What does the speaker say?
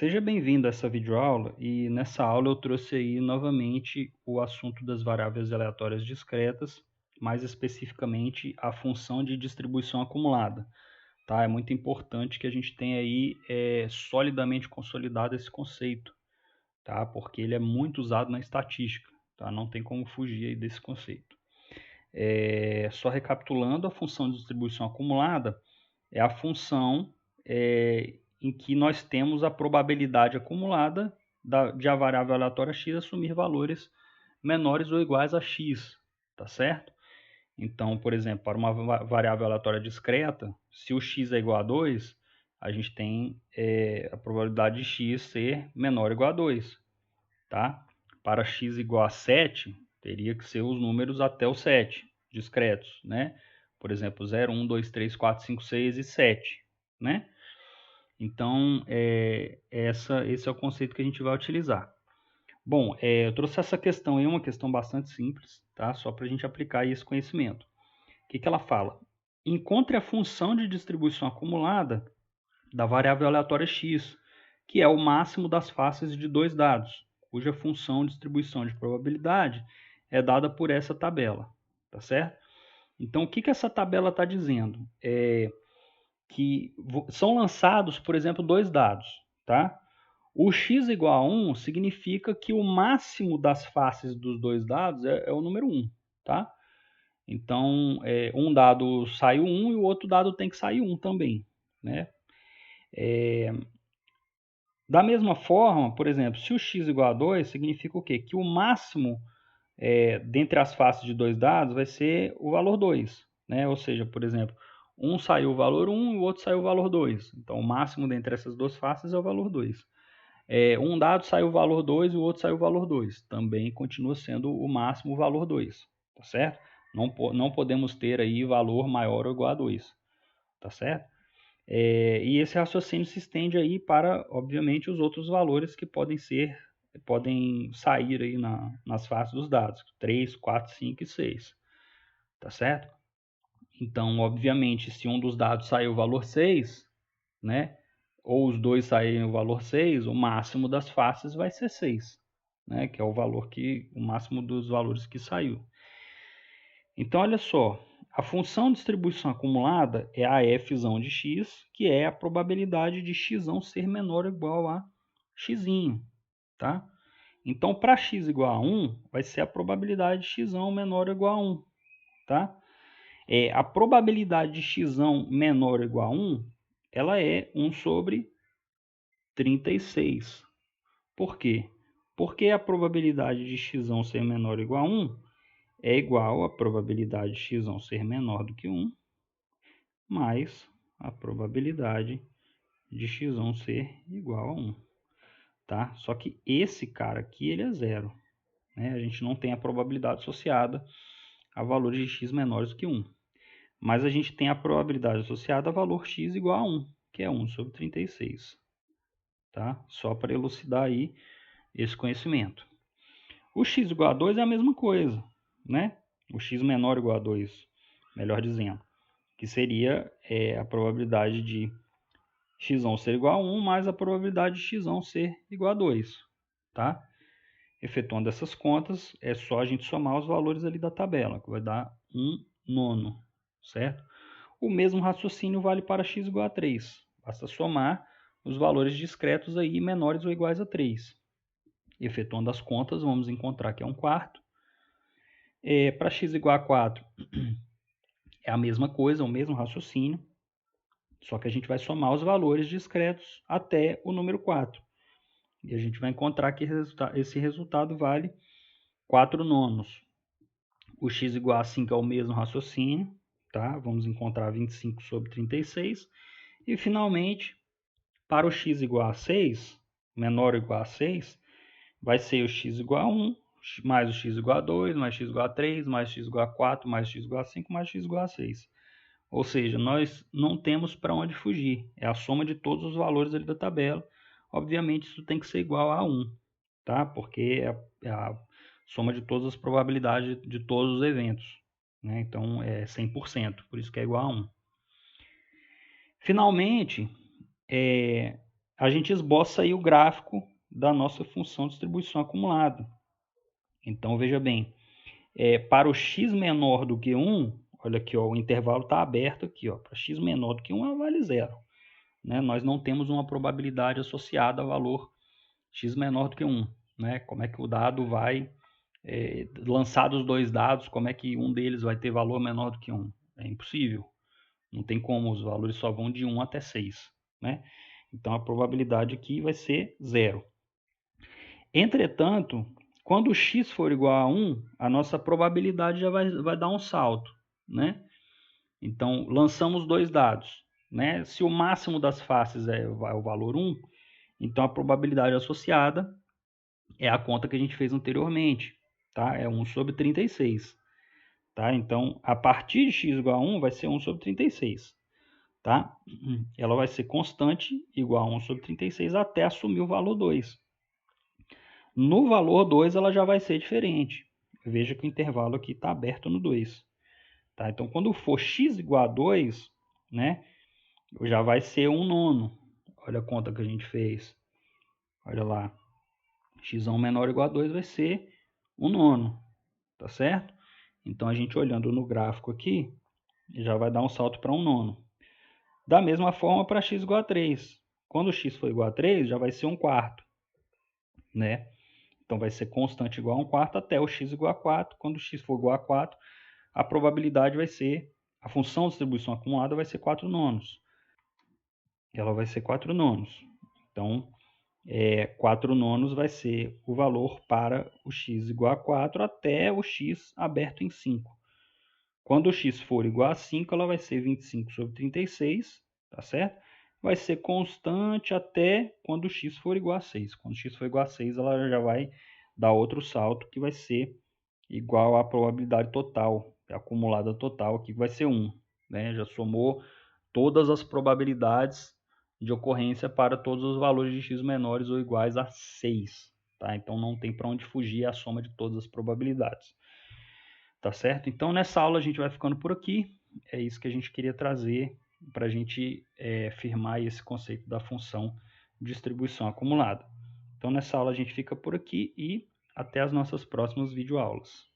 Seja bem-vindo a essa videoaula e nessa aula eu trouxe aí novamente o assunto das variáveis aleatórias discretas, mais especificamente a função de distribuição acumulada, tá? É muito importante que a gente tenha aí solidamente consolidado esse conceito, tá? Porque ele é muito usado na estatística, tá? Não tem como fugir aí desse conceito. Só recapitulando, a função de distribuição acumulada é a função em que nós temos a probabilidade acumulada de a variável aleatória x assumir valores menores ou iguais a x, tá certo? Então, por exemplo, para uma variável aleatória discreta, se o x é igual a 2, a gente tem a probabilidade de x ser menor ou igual a 2, tá? Para x igual a 7, teria que ser os números até o 7, discretos, né? Por exemplo, 0, 1, 2, 3, 4, 5, 6 e 7, né? Então, esse é o conceito que a gente vai utilizar. Bom, eu trouxe essa questão aí, uma questão bastante simples, tá? Só para a gente aplicar esse conhecimento. O que ela fala? Encontre a função de distribuição acumulada da variável aleatória x, que é o máximo das faces de dois dados, cuja função de distribuição de probabilidade é dada por essa tabela, tá certo? Então, o que essa tabela está dizendo? Que são lançados, por exemplo, dois dados, tá? O x igual a 1 significa que o máximo das faces dos dois dados é o número 1, tá? Então, um dado sai 1 e o outro dado tem que sair 1 também, né? Da mesma forma, por exemplo, se o x igual a 2, significa o quê? Que o máximo dentre as faces de dois dados vai ser o valor 2, né? Ou seja, por exemplo, um saiu o valor 1 e o outro saiu o valor 2. Então, o máximo dentre essas duas faces é o valor 2. Um dado saiu o valor 2 e o outro saiu o valor 2. Também continua sendo o máximo o valor 2, tá certo? Não podemos ter aí valor maior ou igual a 2, tá certo? E esse raciocínio se estende aí para, obviamente, os outros valores que podem sair aí nas faces dos dados, 3, 4, 5 e 6, tá certo? Então, obviamente, se um dos dados sair o valor 6, né, ou os dois saírem o valor 6, o máximo das faces vai ser 6, né, que é o máximo dos valores que saiu. Então, olha só, a função de distribuição acumulada é a f de x, que é a probabilidade de x ser menor ou igual a x, tá? Então, para x igual a 1, vai ser a probabilidade de x menor ou igual a 1, tá? A probabilidade de x menor ou igual a 1, ela é 1 sobre 36. Por quê? Porque a probabilidade de x ser menor ou igual a 1 é igual à probabilidade de x ser menor do que 1, mais a probabilidade de x ser igual a 1. Tá? Só que esse cara aqui ele é zero, né? A gente não tem a probabilidade associada a valores de x menores do que 1. Mas a gente tem a probabilidade associada a valor x igual a 1, que é 1 sobre 36. Tá? Só para elucidar aí esse conhecimento. O x igual a 2 é a mesma coisa, né? O x menor ou igual a 2, melhor dizendo, que seria a probabilidade de x ser igual a 1 mais a probabilidade de x ser igual a 2, tá? Efetuando essas contas, é só a gente somar os valores ali da tabela, que vai dar 1/9, certo? O mesmo raciocínio vale para x igual a 3. Basta somar os valores discretos aí menores ou iguais a 3. Efetuando as contas, vamos encontrar que é 1/4. Para x igual a 4, é a mesma coisa, o mesmo raciocínio, só que a gente vai somar os valores discretos até o número 4. E a gente vai encontrar que esse resultado vale 4/9. O x igual a 5 é o mesmo raciocínio, tá? Vamos encontrar 25 sobre 36. E, finalmente, para o x igual a 6, menor ou igual a 6, vai ser o x igual a 1, mais o x igual a 2, mais x igual a 3, mais x igual a 4, mais x igual a 5, mais x igual a 6. Ou seja, nós não temos para onde fugir. É a soma de todos os valores ali da tabela. Obviamente, isso tem que ser igual a 1, tá? Porque é a soma de todas as probabilidades de todos os eventos, né? Então, é 100%, por isso que é igual a 1. Finalmente, a gente esboça aí o gráfico da nossa função de distribuição acumulada. Então, veja bem, para o x menor do que 1, olha aqui, ó, o intervalo está aberto aqui, ó, para x menor do que 1 vale 0. Né? Nós não temos uma probabilidade associada a valor x menor do que 1. Né? Como é que o dado vai, lançados os dois dados, como é que um deles vai ter valor menor do que 1? É impossível. Não tem como, os valores só vão de 1 até 6. Né? Então, a probabilidade aqui vai ser 0. Entretanto, quando x for igual a 1, a nossa probabilidade já vai dar um salto. Né? Então, lançamos dois dados. Né? Se o máximo das faces é o valor 1, então a probabilidade associada é a conta que a gente fez anteriormente. Tá? É 1 sobre 36. Tá? Então, a partir de x igual a 1, vai ser 1 sobre 36. Tá? Ela vai ser constante, igual a 1 sobre 36, até assumir o valor 2. No valor 2, ela já vai ser diferente. Veja que o intervalo aqui está aberto no 2. Tá? Então, quando for x igual a 2, né, já vai ser 1/9. Olha a conta que a gente fez. Olha lá. X menor ou igual a 2 vai ser 1/9. Tá certo? Então, a gente olhando no gráfico aqui, já vai dar um salto para 1/9. Da mesma forma para x igual a 3. Quando x for igual a 3, já vai ser 1/4. Né? Então, vai ser constante igual a 1/4 até o x igual a 4. Quando x for igual a 4, a probabilidade vai ser, a função de distribuição acumulada vai ser 4/9. Ela vai ser 4/9. Então, 4/9 vai ser o valor para o x igual a 4 até o x aberto em 5. Quando o x for igual a 5, ela vai ser 25 sobre 36, tá certo? Vai ser constante até quando o x for igual a 6. Quando o x for igual a 6, ela já vai dar outro salto, que vai ser igual à probabilidade total, acumulada total, que vai ser 1. Né? Já somou todas as probabilidades de ocorrência para todos os valores de x menores ou iguais a 6. Tá? Então, não tem para onde fugir a soma de todas as probabilidades. Tá certo? Então, nessa aula a gente vai ficando por aqui. É isso que a gente queria trazer para a gente firmar esse conceito da função de distribuição acumulada. Então, nessa aula a gente fica por aqui e até as nossas próximas videoaulas.